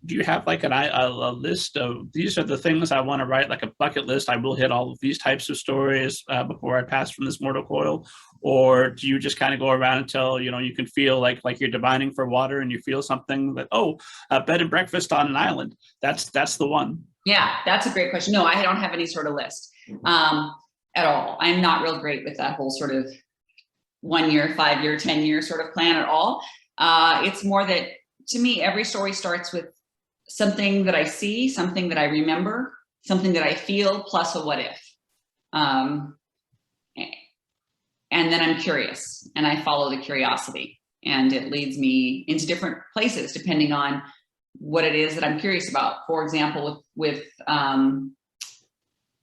do you have like a list of these are the things I want to write, like a bucket list? I will hit all of these types of stories before I pass from this mortal coil, or do you just kind of go around until you can feel like you're divining for water and you feel something that bed and breakfast on an island. That's the one. Yeah, that's a great question. No, I don't have any sort of list at all. I'm not real great with that whole sort of 1 year, 5 year, 10 year sort of plan at all. It's more that to me, every story starts with something that I see, something that I remember, something that I feel, plus a what if. And then I'm curious and I follow the curiosity, and it leads me into different places depending on what it is that I'm curious about. For example, with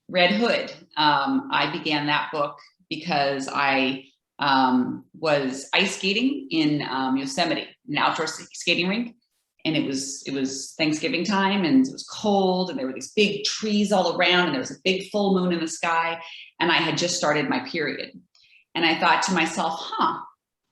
Red Hood, I began that book because I was ice skating in Yosemite, an outdoor skating rink. And it was Thanksgiving time, and it was cold, and there were these big trees all around, and there was a big full moon in the sky, and I had just started my period. And I thought to myself,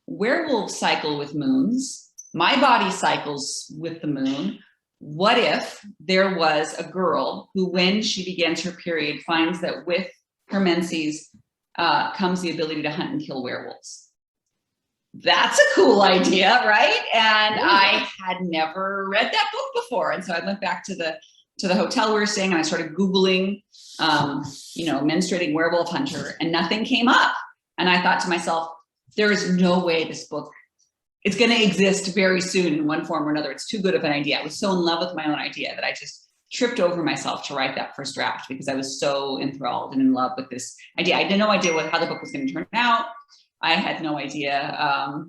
werewolves cycle with moons. My body cycles with the moon. What if there was a girl who, when she begins her period, finds that with her menses comes the ability to hunt and kill werewolves? That's a cool idea, right? And I had never read that book before. And so I went back to the hotel we were staying, and I started Googling, menstruating werewolf hunter, and nothing came up. And I thought to myself, there is no way this book, it's going to exist very soon in one form or another. It's too good of an idea. I was so in love with my own idea that I just tripped over myself to write that first draft because I was so enthralled and in love with this idea. I had no idea how the book was going to turn out. I had no idea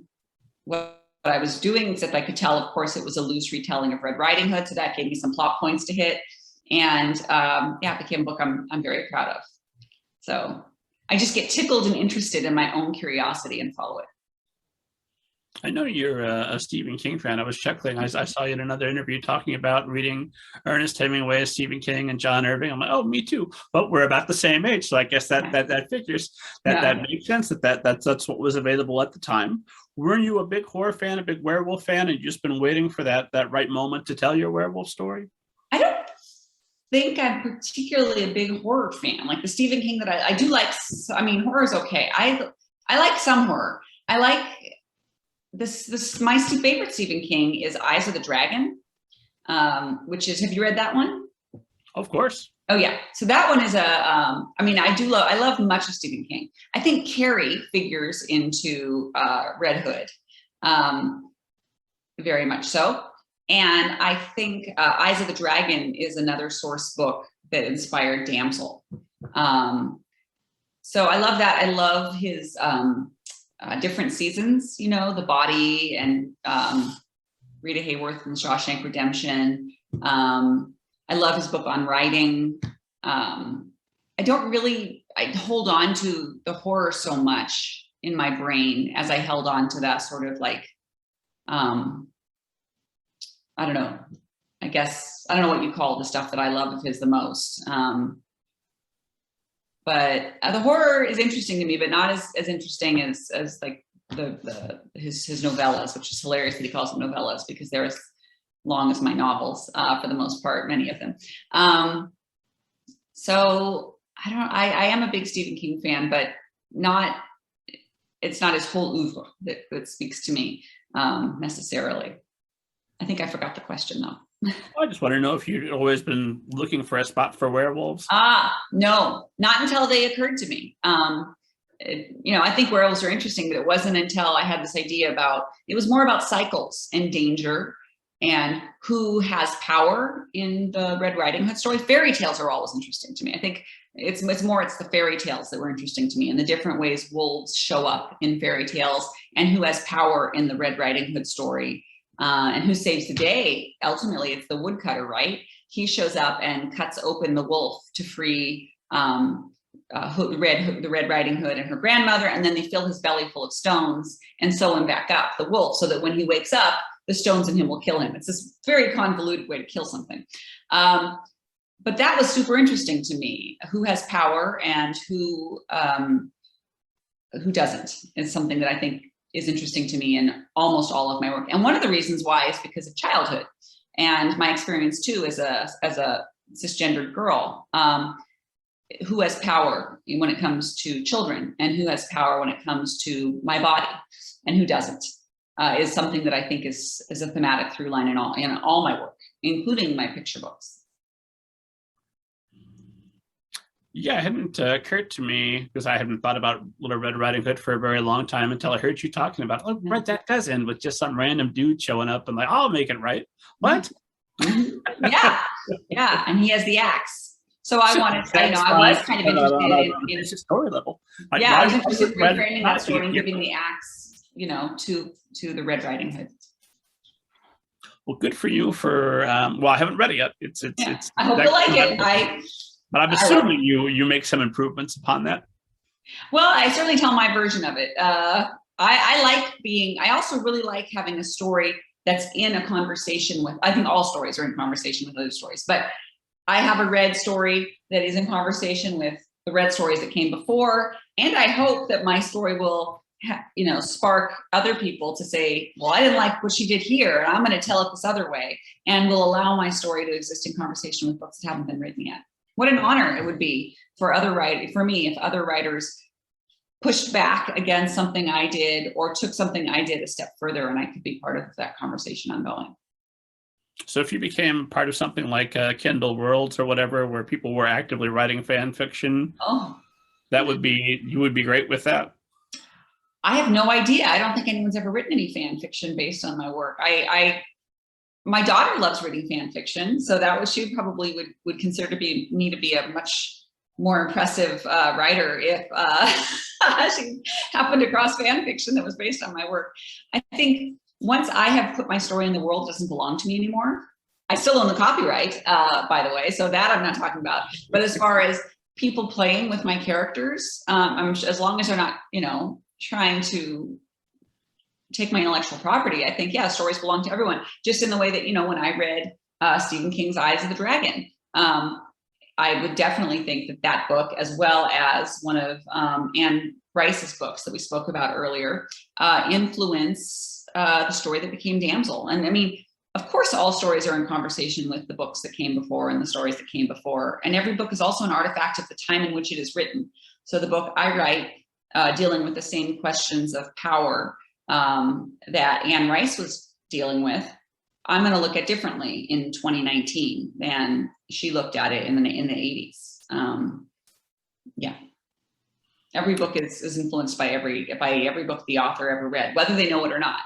what I was doing, except I could tell, of course, it was a loose retelling of Red Riding Hood. So that gave me some plot points to hit. And it became a book I'm very proud of. So I just get tickled and interested in my own curiosity and follow it. I know you're a Stephen King fan. I was chuckling. I saw you in another interview talking about reading Ernest Hemingway, Stephen King, and John Irving. I'm like, oh, me too. But we're about the same age, so I guess that figures. That makes sense. That's what was available at the time. Weren't you a big horror fan, a big werewolf fan, and you just been waiting for that right moment to tell your werewolf story? I don't think I'm particularly a big horror fan. Like the Stephen King that I do like. I mean, horror is okay. I like some horror. I like. My favorite Stephen King is Eyes of the Dragon, which is, have you read that one? Of course. Oh yeah. So that one is I love much of Stephen King. I think Carrie figures into Red Hood, very much so. And I think Eyes of the Dragon is another source book that inspired Damsel. So I love that. I love his different seasons, The Body and Rita Hayworth and Shawshank Redemption. I love his book on writing. I hold on to the horror so much in my brain as I held on to that sort of like, I don't know, I guess, I don't know what you call the stuff that I love of his the most. But the horror is interesting to me, but not as interesting as like his novellas, which is hilarious that he calls them novellas because they're as long as my novels for the most part, many of them. So I am a big Stephen King fan, but it's not his whole oeuvre that speaks to me necessarily. I think I forgot the question though. I just want to know if you'd always been looking for a spot for werewolves. No, not until they occurred to me. I think werewolves are interesting, but it wasn't until I had this idea it was more about cycles and danger and who has power in the Red Riding Hood story. Fairy tales are always interesting to me. I think it's the fairy tales that were interesting to me and the different ways wolves show up in fairy tales and who has power in the Red Riding Hood story. And who saves the day? Ultimately, it's the woodcutter, right? He shows up and cuts open the wolf to free the Red Riding Hood and her grandmother, and then they fill his belly full of stones and sew him back up, the wolf, so that when he wakes up, the stones in him will kill him. It's this very convoluted way to kill something. But that was super interesting to me. Who has power and who doesn't? It's something that I think is interesting to me in almost all of my work. And one of the reasons why is because of childhood And my experience too, as a cisgendered girl, who has power when it comes to children and who has power when it comes to my body and who doesn't, is something that I think is a thematic through line in all my work, including my picture books. Yeah, it hadn't occurred to me, because I hadn't thought about Little Red Riding Hood for a very long time until I heard you talking about, oh, right, that does end with just some random dude showing up and like, I'll make it right. What? Yeah, and he has the axe. So I wanted, I was kind of interested in it's a story level. Like, yeah, I was interested in reframing that story and giving the axe, to the Red Riding Hood. Well, good for you for. Well, I haven't read it yet. It's. I hope you like it. But I'm assuming you make some improvements upon that. Well, I certainly tell my version of it. I also really like having a story that's in a conversation with, I think all stories are in conversation with other stories, but I have a Red story that is in conversation with the Red stories that came before. And I hope that my story will, spark other people to say, well, I didn't like what she did here, and I'm going to tell it this other way, and will allow my story to exist in conversation with books that haven't been written yet. What an honor it would be for me if other writers pushed back against something I did or took something I did a step further, and I could be part of that conversation ongoing. So if you became part of something like Kindle Worlds or whatever, where people were actively writing fan fiction, you would be great with that. I have no idea. I don't think anyone's ever written any fan fiction based on my work. My daughter loves reading fan fiction, so she probably would consider me to be a much more impressive writer if she happened across fan fiction that was based on my work. I think once I have put my story in the world, it doesn't belong to me anymore. I still own the copyright, by the way, so that I'm not talking about. But as far as people playing with my characters, as long as they're not, trying to take my intellectual property, I think, yeah, stories belong to everyone. Just in the way that, when I read Stephen King's Eyes of the Dragon, I would definitely think that book, as well as one of Anne Rice's books that we spoke about earlier, influence the story that became Damsel. And I mean, of course, all stories are in conversation with the books that came before and the stories that came before. And every book is also an artifact of the time in which it is written. So the book I write, dealing with the same questions of power that Anne Rice was dealing with, I'm going to look at differently in 2019 than she looked at it in the 80s. Yeah, every book is influenced by every book the author ever read, whether they know it or not.